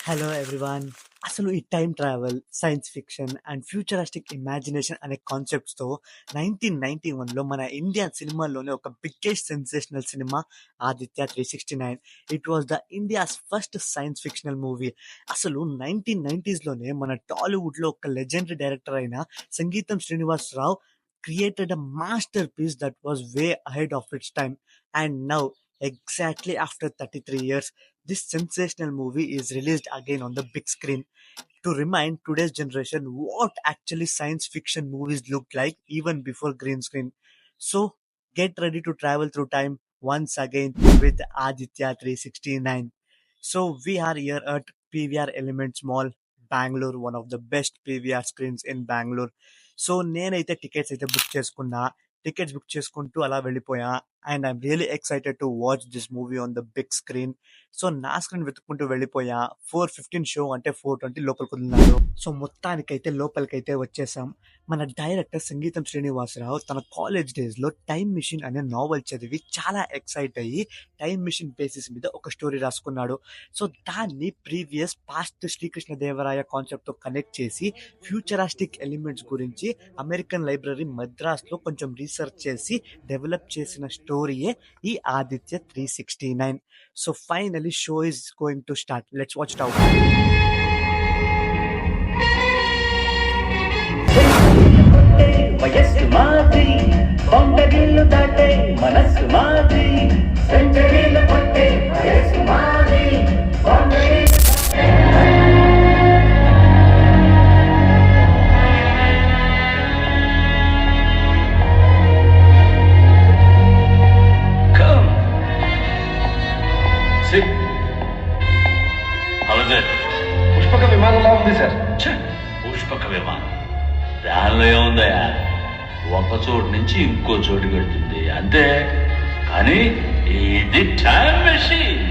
Hello everyone. అసలు ఈ time travel, science fiction and futuristic imagination అనే కాన్సెప్ట్స్తో 1991లో మన ఇండియన్ సినిమాలోనే ఒక biggest sensational cinema Aditya 369. It was the India's first science fictional movie. అసలు 1990స్లోనే మన టాలీవుడ్లో ఒక లెజెండరీ డైరెక్టర్ అయిన సంగీతం Srinivasarao created a masterpiece that was way ahead of its time. And now, exactly after 33 years, this sensational movie is released again on the big screen to remind today's generation what actually science fiction movies looked like even before green screen. So, get ready to travel through time once again with Aditya 369. So, we are here at PVR Elements Mall, Bangalore, one of the best PVR screens in Bangalore. So నేనైతే tickets book చేసుకుంటూ అలా వెళ్ళిపోయా. And I'm really excited to watch this movie on the big screen. So నా screen వెతుక్కుంటూ వెళ్ళిపోయా. 4:15 show అంటే 4:20 లోపలికి వదిలినారు. So మొత్తానికైతే లోపలికైతే వచ్చేసాం. మన డైరెక్టర్ సంగీతం శ్రీనివాసరావు తన కాలేజ్ డేస్లో టైమ్ మిషన్ అనే నావెల్ చదివి చాలా ఎక్సైట్ అయ్యి టైమ్ మిషన్ బేసిస్ మీద ఒక స్టోరీ రాసుకున్నాడు. సో దాన్ని ప్రీవియస్ పాస్ట్ శ్రీకృష్ణదేవరాయ కాన్సెప్ట్తో కనెక్ట్ చేసి ఫ్యూచరిస్టిక్ ఎలిమెంట్స్ గురించి అమెరికన్ లైబ్రరీ మద్రాస్లో కొంచెం రీసెర్చ్ చేసి డెవలప్ చేసిన స్టోరీయే ఈ Aditya 369. So finally show is going to start. Let's watch it out. వయస్సు మాది బొండగిల్లు దాటే మనస్సు మాది సెంచరీలు కొట్టే వయస్సు మాది బొండగిల్లు పుష్పక విమానంలా ఉంది సార్. పుష్పక విమానం దానిలో ఏముందయా, ఒక చోటు నుంచి ఇంకో చోటుకి వెళ్తుంది అంతే. కానీ ఇది టైం మెషిన్.